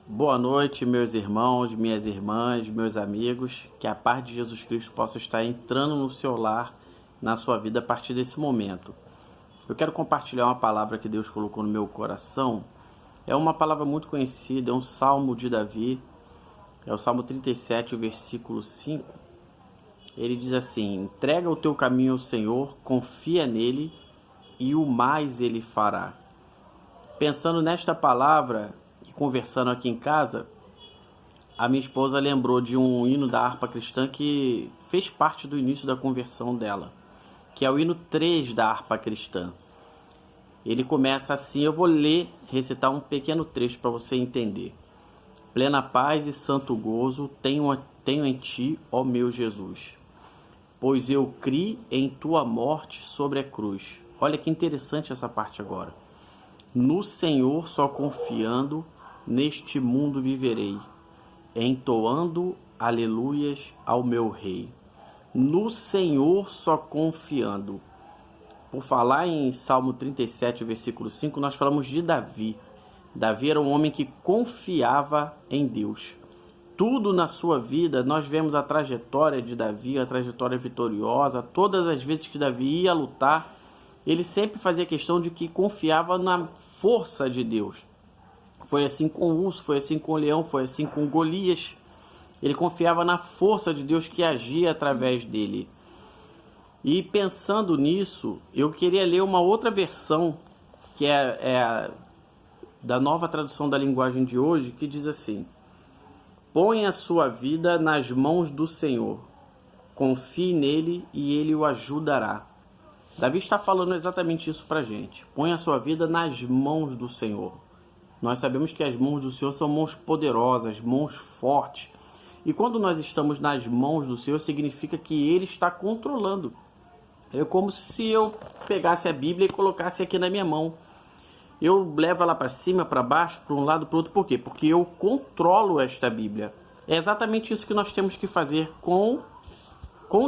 Boa noite, meus irmãos, minhas irmãs, meus amigos. Que a paz de Jesus Cristo possa estar entrando no seu lar, na sua vida a partir desse momento. Eu quero compartilhar uma palavra que Deus colocou no meu coração. É uma palavra muito conhecida, é um salmo de Davi. É o Salmo 37, o versículo 5. Ele diz assim: entrega o teu caminho ao Senhor, confia nele e o mais ele fará. Pensando nesta palavra, conversando aqui em casa, a minha esposa lembrou de um hino da harpa cristã que fez parte do início da conversão dela, que é o hino 3 da harpa cristã. Ele começa assim, eu vou recitar um pequeno trecho para você entender. Plena paz e santo gozo tenho em ti, ó meu Jesus, pois eu criei em tua morte sobre a cruz. Olha que interessante essa parte agora. No Senhor só confiando, neste mundo viverei, entoando aleluias ao meu rei. No Senhor só confiando. Por falar em Salmo 37, versículo 5, nós falamos de Davi. Davi era um homem que confiava em Deus. Tudo na sua vida, nós vemos a trajetória de Davi, a trajetória vitoriosa. Todas as vezes que Davi ia lutar, ele sempre fazia questão de que confiava na força de Deus. Foi assim com o urso, foi assim com o leão, foi assim com Golias. Ele confiava na força de Deus que agia através dele. E pensando nisso, eu queria ler uma outra versão, que é da nova tradução da linguagem de hoje, que diz assim: põe a sua vida nas mãos do Senhor, confie nele e ele o ajudará. Davi está falando exatamente isso para a gente. Põe a sua vida nas mãos do Senhor. Nós sabemos que as mãos do Senhor são mãos poderosas, mãos fortes. E quando nós estamos nas mãos do Senhor, significa que Ele está controlando. É como se eu pegasse a Bíblia e colocasse aqui na minha mão. Eu levo ela para cima, para baixo, para um lado, para o outro. Por quê? Porque eu controlo esta Bíblia. É exatamente isso que nós temos que fazer com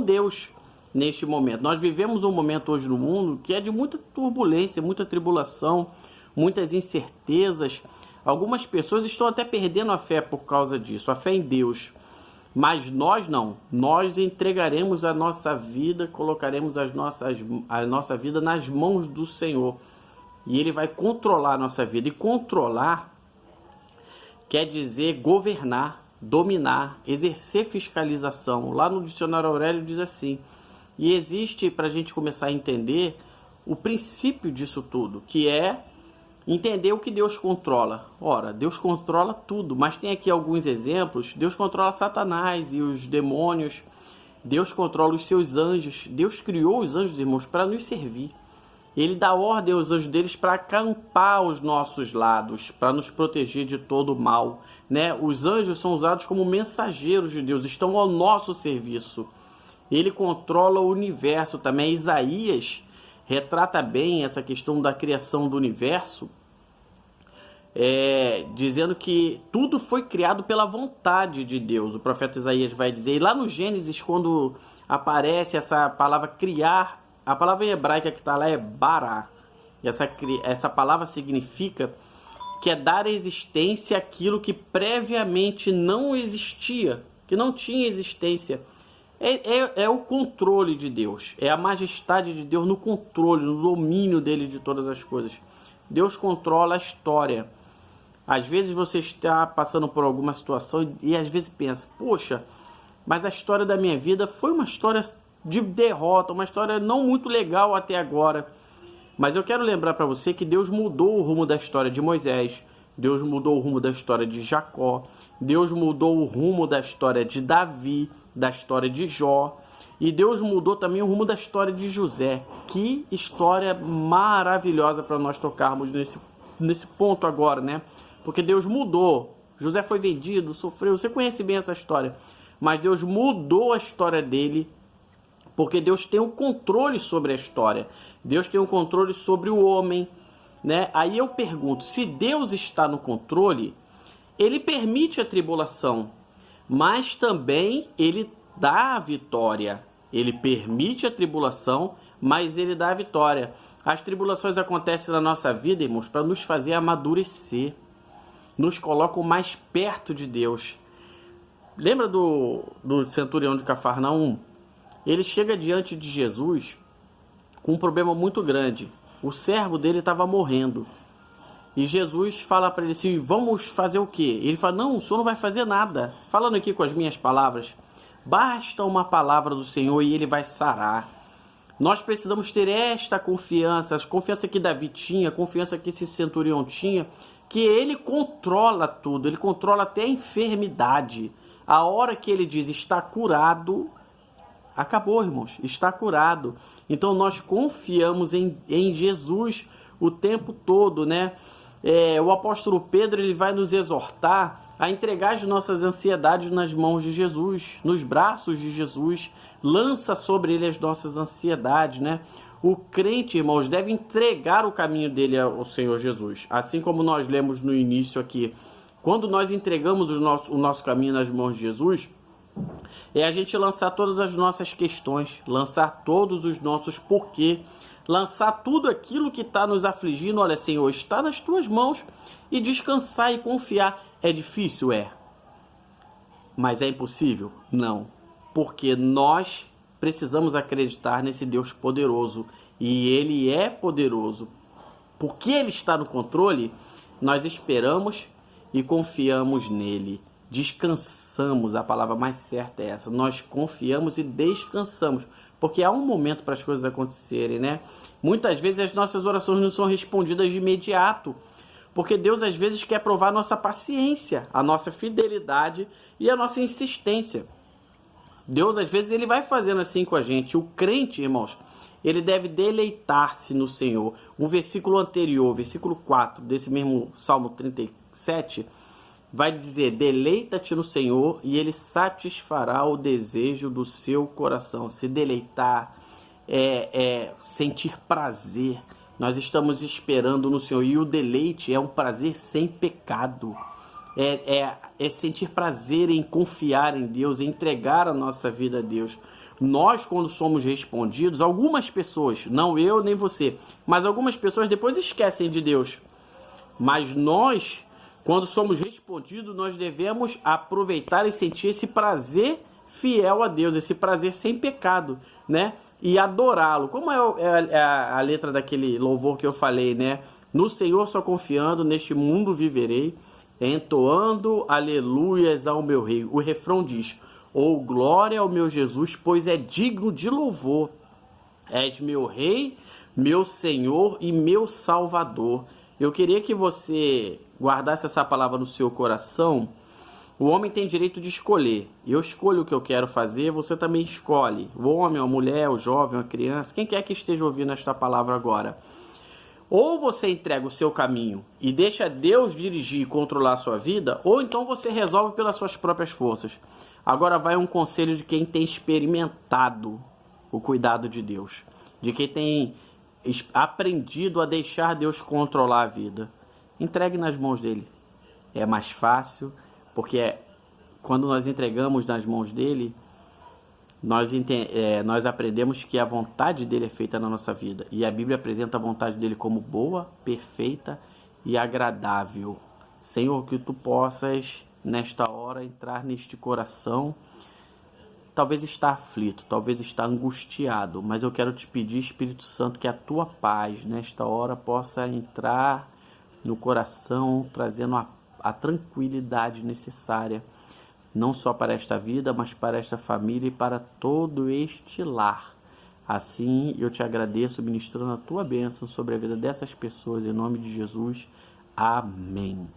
Deus neste momento. Nós vivemos um momento hoje no mundo que é de muita turbulência, muita tribulação, muitas incertezas. Algumas pessoas estão até perdendo a fé por causa disso, a fé em Deus. Mas nós não. Nós entregaremos a nossa vida, colocaremos a nossa vida nas mãos do Senhor. E Ele vai controlar a nossa vida. E controlar quer dizer governar, dominar, exercer fiscalização. Lá no dicionário Aurélio diz assim. E existe, para a gente começar a entender, o princípio disso tudo, que é entender o que Deus controla. Ora, Deus controla tudo, mas tem aqui alguns exemplos. Deus controla Satanás e os demônios. Deus controla os seus anjos. Deus criou os anjos, irmãos, para nos servir. Ele dá ordem aos anjos deles para acampar aos nossos lados, para nos proteger de todo o mal, né? Os anjos são usados como mensageiros de Deus, estão ao nosso serviço. Ele controla o universo também. Isaías retrata bem essa questão da criação do universo, dizendo que tudo foi criado pela vontade de Deus. O profeta Isaías vai dizer, e lá no Gênesis, quando aparece essa palavra criar, a palavra hebraica que está lá é bará. Essa palavra significa que é dar existência àquilo que previamente não existia, que não tinha existência. É o controle de Deus, é a majestade de Deus no controle, no domínio dele de todas as coisas. Deus controla a história. Às vezes você está passando por alguma situação e às vezes pensa, poxa, mas a história da minha vida foi uma história de derrota, uma história não muito legal até agora. Mas eu quero lembrar para você que Deus mudou o rumo da história de Moisés, Deus mudou o rumo da história de Jacó, Deus mudou o rumo da história de Davi, da história de Jó, e Deus mudou também o rumo da história de José. Que história maravilhosa para nós tocarmos nesse ponto agora, né? Porque Deus mudou. José foi vendido, sofreu, você conhece bem essa história. Mas Deus mudou a história dele, porque Deus tem o controle sobre a história. Deus tem o controle sobre o homem, né? Aí eu pergunto, se Deus está no controle, Ele permite a tribulação, mas também Ele dá a vitória. Ele permite a tribulação, mas Ele dá a vitória. As tribulações acontecem na nossa vida, irmãos, para nos fazer amadurecer. nos colocam mais perto de Deus. Lembra do centurião de Cafarnaum? Ele chega diante de Jesus com um problema muito grande. O servo dele estava morrendo. E Jesus fala para ele assim, vamos fazer o quê? Ele fala, não, o senhor não vai fazer nada. Falando aqui com as minhas palavras, basta uma palavra do Senhor e ele vai sarar. Nós precisamos ter esta confiança, a confiança que Davi tinha, a confiança que esse centurião tinha, que ele controla tudo, ele controla até a enfermidade. A hora que ele diz está curado, acabou, irmãos, está curado. Então nós confiamos em Jesus o tempo todo, né? O apóstolo Pedro ele vai nos exortar a entregar as nossas ansiedades nas mãos de Jesus, nos braços de Jesus, lança sobre ele as nossas ansiedades, né? O crente, irmãos, deve entregar o caminho dele ao Senhor Jesus, assim como nós lemos no início aqui. Quando nós entregamos o nosso caminho nas mãos de Jesus, é a gente lançar todas as nossas questões, lançar todos os nossos porquê, lançar tudo aquilo que está nos afligindo. Olha, Senhor, está nas tuas mãos, e descansar e confiar. É difícil? É. Mas é impossível? Não. Porque nós precisamos acreditar nesse Deus poderoso. E Ele é poderoso. Porque Ele está no controle, nós esperamos e confiamos nele. Descansamos, a palavra mais certa é essa. Nós confiamos e descansamos. Porque há um momento para as coisas acontecerem, né? Muitas vezes as nossas orações não são respondidas de imediato. Porque Deus às vezes quer provar a nossa paciência, a nossa fidelidade e a nossa insistência. Deus às vezes ele vai fazendo assim com a gente. O crente, irmãos, ele deve deleitar-se no Senhor. Um versículo anterior, versículo 4 desse mesmo Salmo 37, vai dizer, deleita-te no Senhor e Ele satisfará o desejo do seu coração. Se deleitar é sentir prazer. Nós estamos esperando no Senhor, e o deleite é um prazer sem pecado. É sentir prazer em confiar em Deus, em entregar a nossa vida a Deus. Nós, quando somos respondidos, algumas pessoas, não eu nem você, mas algumas pessoas depois esquecem de Deus. Mas nós, quando somos respondidos, nós devemos aproveitar e sentir esse prazer fiel a Deus, esse prazer sem pecado, né? E adorá-lo. Como é a letra daquele louvor que eu falei, né? No Senhor só confiando, neste mundo viverei, entoando aleluias ao meu rei. O refrão diz, oh glória ao meu Jesus, pois é digno de louvor. És meu rei, meu Senhor e meu Salvador. Eu queria que você guardasse essa palavra no seu coração. O homem tem direito de escolher. Eu escolho o que eu quero fazer, você também escolhe. O homem, a mulher, o jovem, a criança, quem quer que esteja ouvindo esta palavra agora. Ou você entrega o seu caminho e deixa Deus dirigir e controlar a sua vida, ou então você resolve pelas suas próprias forças. Agora vai um conselho de quem tem experimentado o cuidado de Deus, de quem tem aprendido a deixar Deus controlar a vida. Entregue nas mãos dele. É mais fácil, porque quando nós entregamos nas mãos dele, nós aprendemos que a vontade dele é feita na nossa vida. E a Bíblia apresenta a vontade dele como boa, perfeita e agradável. Senhor, que tu possas, nesta hora, entrar neste coração. Talvez está aflito, talvez está angustiado, mas eu quero te pedir, Espírito Santo, que a tua paz, nesta hora, possa entrar no coração, trazendo a tranquilidade necessária, não só para esta vida, mas para esta família e para todo este lar. Assim, eu te agradeço, ministrando a tua bênção sobre a vida dessas pessoas, em nome de Jesus. Amém.